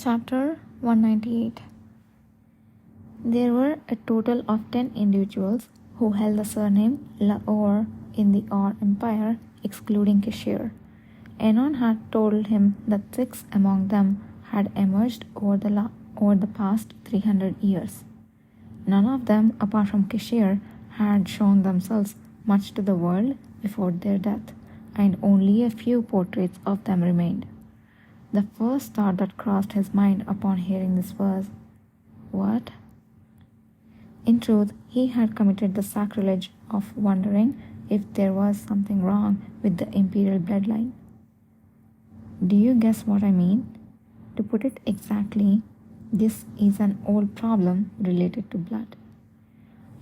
Chapter 198. There were a total of 10 individuals who held the surname Lahore in the Aur Empire, excluding Kashir. Enon had told him that 6 among them had emerged over the past 300 years. None of them, apart from Kashir, had shown themselves much to the world before their death, and only a few portraits of them remained. The first thought that crossed his mind upon hearing this was, what? In truth, he had committed the sacrilege of wondering if there was something wrong with the imperial bloodline. Do you guess what I mean? To put it exactly, this is an old problem related to blood.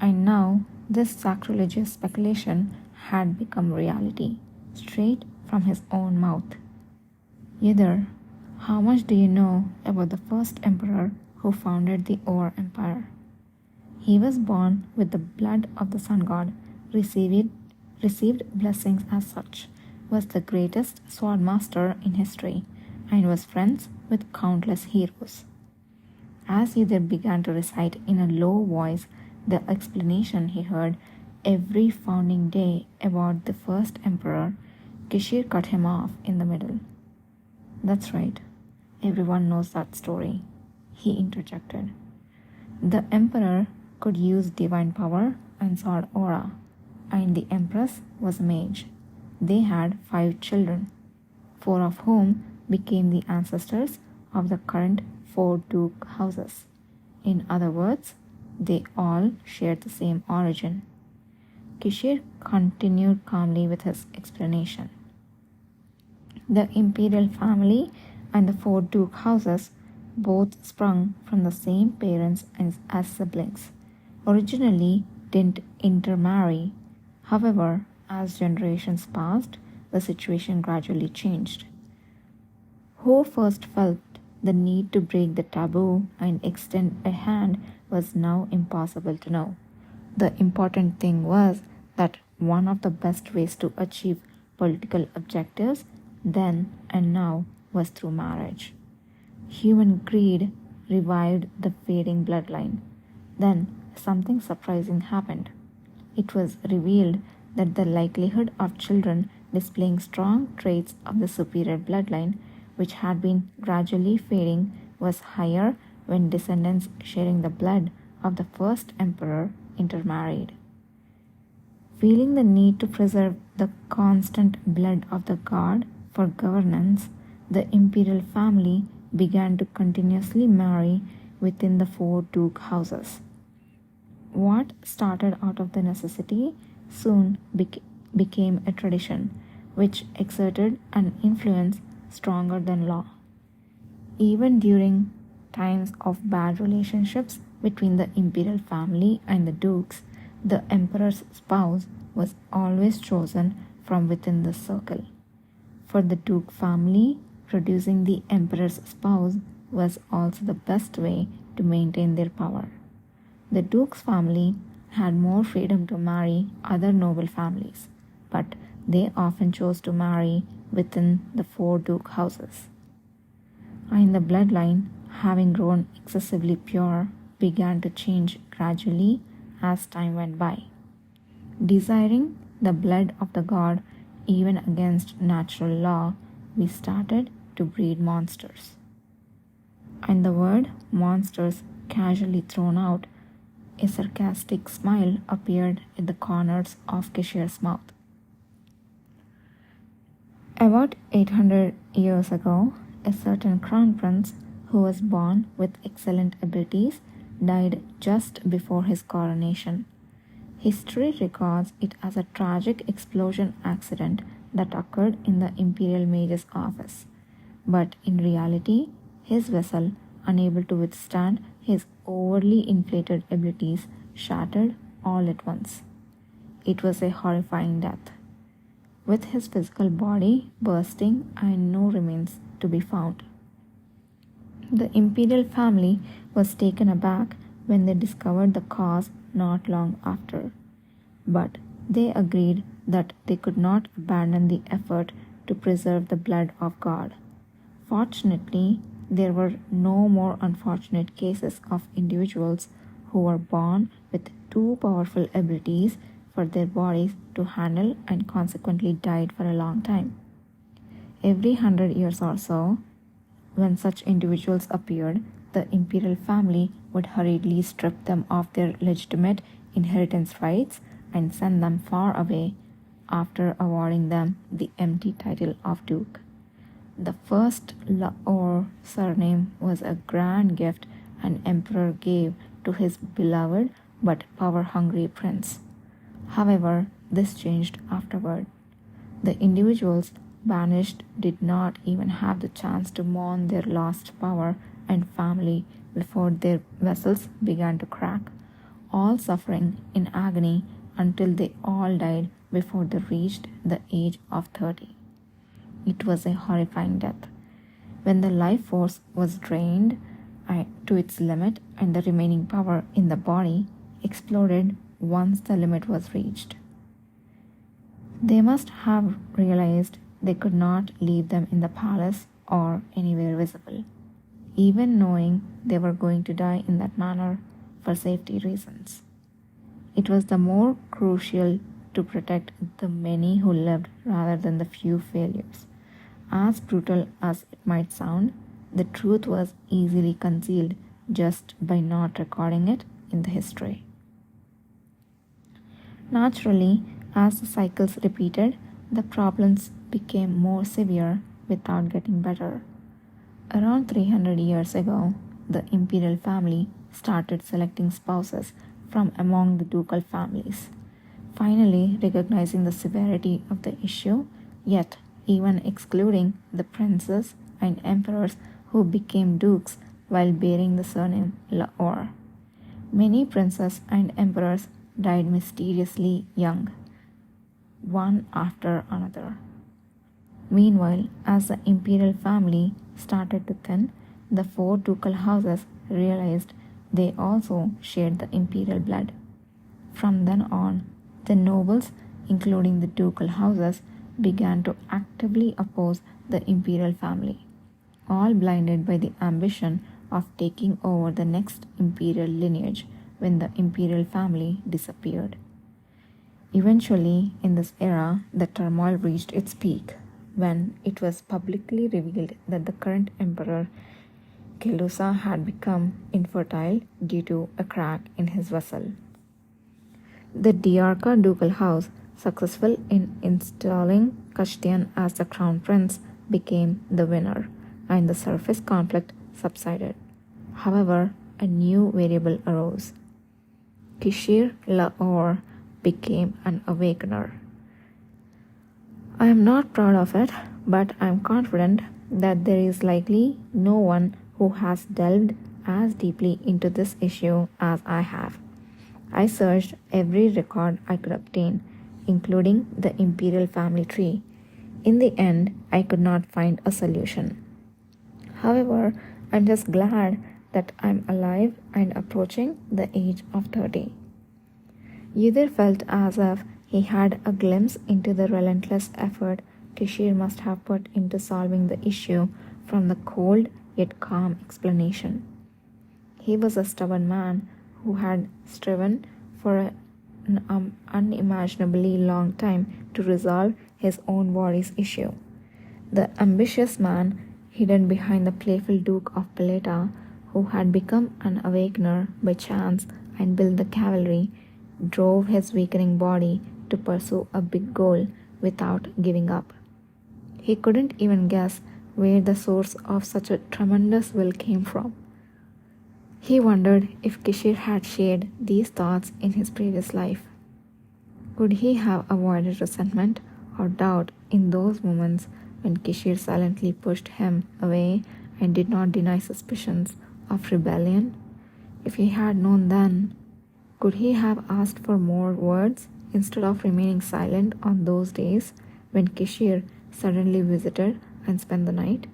And now, this sacrilegious speculation had become reality, straight from his own mouth. Yidder, how much do you know about the first emperor who founded the Aur Empire? He was born with the blood of the sun god, received blessings as such, was the greatest sword master in history, and was friends with countless heroes. As Yidder began to recite in a low voice the explanation he heard every founding day about the first emperor, Kishir cut him off in the middle. That's right. Everyone knows that story, he interjected. The emperor could use divine power and sword aura, and the empress was a mage. They had 5 children, 4 of whom became the ancestors of the current 4 duke houses. In other words, they all shared the same origin. Kishir continued calmly with his explanation. The imperial family and the 4 duke houses both sprung from the same parents as siblings. Originally didn't intermarry. However, as generations passed, the situation gradually changed. Who first felt the need to break the taboo and extend a hand was now impossible to know. The important thing was that one of the best ways to achieve political objectives then and now was through marriage. Human greed revived the fading bloodline. Then something surprising happened. It was revealed that the likelihood of children displaying strong traits of the superior bloodline, which had been gradually fading, was higher when descendants sharing the blood of the first emperor intermarried. Feeling the need to preserve the constant blood of the god for governance, the imperial family began to continuously marry within the 4 duke houses. What started out of the necessity soon became a tradition, which exerted an influence stronger than law. Even during times of bad relationships between the imperial family and the dukes, the emperor's spouse was always chosen from within the circle. For the duke family, producing the emperor's spouse was also the best way to maintain their power. The duke's family had more freedom to marry other noble families, but they often chose to marry within the 4 duke houses. And the bloodline, having grown excessively pure, began to change gradually as time went by. Desiring the blood of the god even against natural law, we started to breed monsters. And the word monsters casually thrown out, a sarcastic smile appeared at the corners of Kishir's mouth. About 800 years ago, a certain crown prince who was born with excellent abilities died just before his coronation. History records it as a tragic explosion accident that occurred in the imperial mage's office. But in reality, his vessel, unable to withstand his overly inflated abilities, shattered all at once. It was a horrifying death, with his physical body bursting and no remains to be found. The imperial family was taken aback when they discovered the cause not long after, but they agreed that they could not abandon the effort to preserve the blood of God. Fortunately, there were no more unfortunate cases of individuals who were born with too powerful abilities for their bodies to handle and consequently died for a long time. Every 100 years or so, when such individuals appeared, the imperial family would hurriedly strip them of their legitimate inheritance rights and send them far away after awarding them the empty title of duke. The first Lahore surname was a grand gift an emperor gave to his beloved but power-hungry prince. However, this changed afterward. The individuals banished did not even have the chance to mourn their lost power and family before their vessels began to crack, all suffering in agony until they all died before they reached the age of 30. It was a horrifying death. When the life force was drained to its limit and the remaining power in the body exploded once the limit was reached. They must have realized they could not leave them in the palace or anywhere visible, even knowing they were going to die in that manner for safety reasons. It was the more crucial to protect the many who lived rather than the few failures. As brutal as it might sound, the truth was easily concealed just by not recording it in the history. Naturally, as the cycles repeated, the problems became more severe without getting better. Around 300 years ago, the imperial family started selecting spouses from among the ducal families, finally recognizing the severity of the issue, yet even excluding the princes and emperors who became dukes while bearing the surname Lahore. Many princes and emperors died mysteriously young, one after another. Meanwhile, as the imperial family started to thin, the four ducal houses realized they also shared the imperial blood. From then on, the nobles, including the ducal houses, began to actively oppose the imperial family, all blinded by the ambition of taking over the next imperial lineage when the imperial family disappeared. Eventually, in this era, the turmoil reached its peak when it was publicly revealed that the current emperor Kelusa had become infertile due to a crack in his vessel. The Diarca ducal house, successful in installing Kashtian as the crown prince, became the winner, and the surface conflict subsided. However, a new variable arose. Kishir Lahore became an awakener. I am not proud of it, but I am confident that there is likely no one who has delved as deeply into this issue as I have. I searched every record I could obtain, including the imperial family tree. In the end, I could not find a solution. However, I'm just glad that I'm alive and approaching the age of 30. Yudhir felt as if he had a glimpse into the relentless effort Kishir must have put into solving the issue from the cold yet calm explanation. He was a stubborn man who had striven for an unimaginably long time to resolve his own body's issue. The ambitious man, hidden behind the playful Duke of Paleta, who had become an awakener by chance and built the cavalry, drove his weakening body to pursue a big goal without giving up. He couldn't even guess where the source of such a tremendous will came from. He wondered if Kishir had shared these thoughts in his previous life. Could he have avoided resentment or doubt in those moments when Kishir silently pushed him away and did not deny suspicions of rebellion? If he had known then, could he have asked for more words instead of remaining silent on those days when Kishir suddenly visited and spent the night?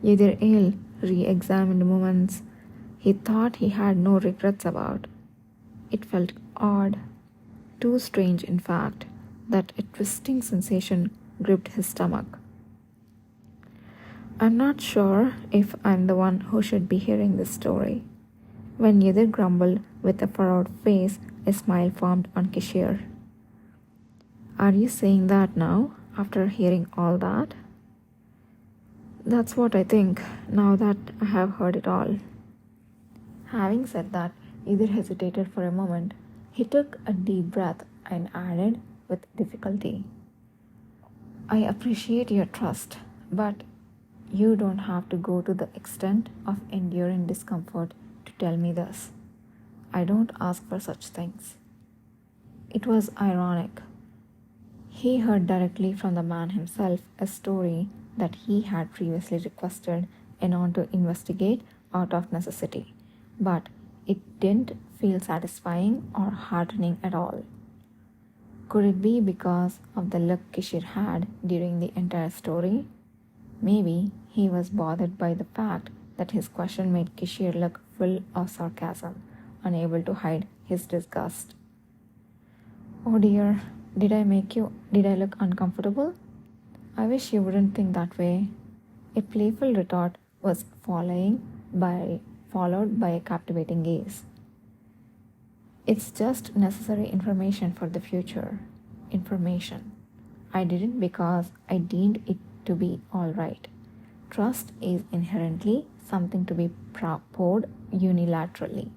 Yudhir re-examined moments he thought he had no regrets about. It felt odd, too strange in fact, that a twisting sensation gripped his stomach. I'm not sure if I'm the one who should be hearing this story. When Yidhir grumbled with a furrowed face, a smile formed on Kishir. Are you saying that now, after hearing all that? That's what I think, now that I have heard it all. Having said that, Yidhir hesitated for a moment. He took a deep breath and added with difficulty, I appreciate your trust, but you don't have to go to the extent of enduring discomfort to tell me this. I don't ask for such things. It was ironic. He heard directly from the man himself a story that he had previously requested Anon to investigate out of necessity, but it didn't feel satisfying or heartening at all. Could it be because of the look Kishir had during the entire story? Maybe he was bothered by the fact that his question made Kishir look full of sarcasm, unable to hide his disgust. Oh dear, did I look uncomfortable? I wish you wouldn't think that way. A playful retort was followed by a captivating gaze. It's just necessary information for the future. Information. I did it because I deemed it to be all right. Trust is inherently something to be poured unilaterally.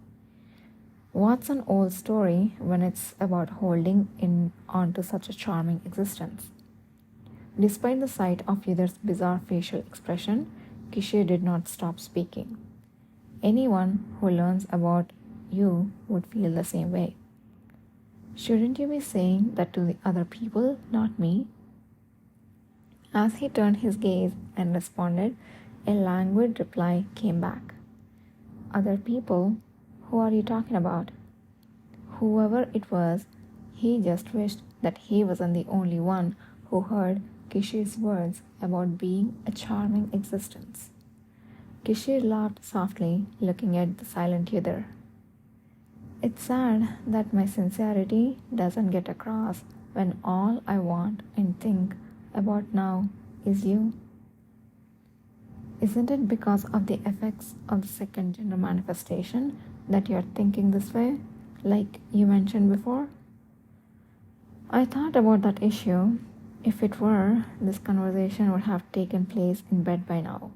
What's an old story when it's about holding on to such a charming existence? Despite the sight of Yidhir's bizarre facial expression, Kishir did not stop speaking. Anyone who learns about you would feel the same way. Shouldn't you be saying that to the other people, not me? As he turned his gaze and responded, a languid reply came back. Other people? Who are you talking about? Whoever it was, he just wished that he wasn't the only one who heard Kishir's words about being a charming existence. Kishir laughed softly, looking at the silent Yidhir. It's sad that my sincerity doesn't get across when all I want and think about now is you. Isn't it because of the effects of the second gender manifestation that you're thinking this way, like you mentioned before? I thought about that issue. If it were, this conversation would have taken place in bed by now.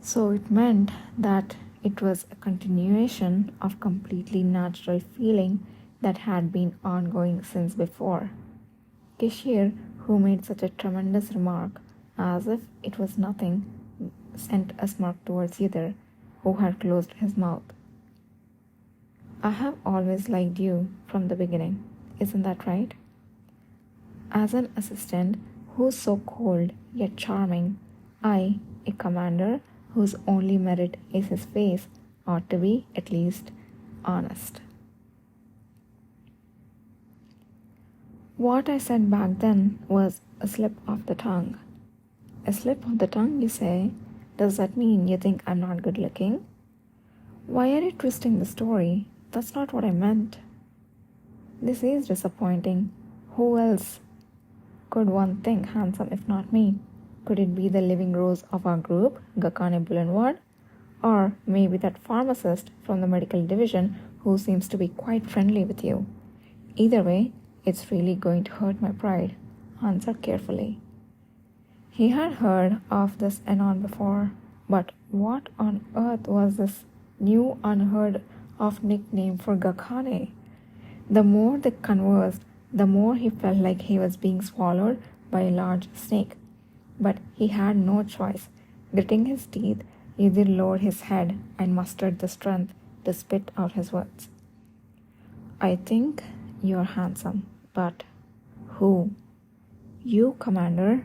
So it meant that it was a continuation of completely natural feeling that had been ongoing since before. Kishir, who made such a tremendous remark, as if it was nothing, sent a smirk towards Yidhir, who had closed his mouth. I have always liked you from the beginning, isn't that right? As an assistant who's so cold yet charming, I, a commander whose only merit is his face, ought to be, at least, honest. What I said back then was a slip of the tongue. A slip of the tongue, you say? Does that mean you think I'm not good looking? Why are you twisting the story? That's not what I meant. This is disappointing. Who else could one think handsome if not me? Could it be the living rose of our group, Gakane Boulevard? Or maybe that pharmacist from the medical division who seems to be quite friendly with you? Either way, it's really going to hurt my pride. Answer carefully. He had heard of this Anon before, but what on earth was this new unheard of nickname for Gakane? The more they conversed, the more he felt like he was being swallowed by a large snake. But he had no choice. Gritting his teeth, Yidhir lowered his head and mustered the strength to spit out his words. I think you're handsome, but who? You, Commander,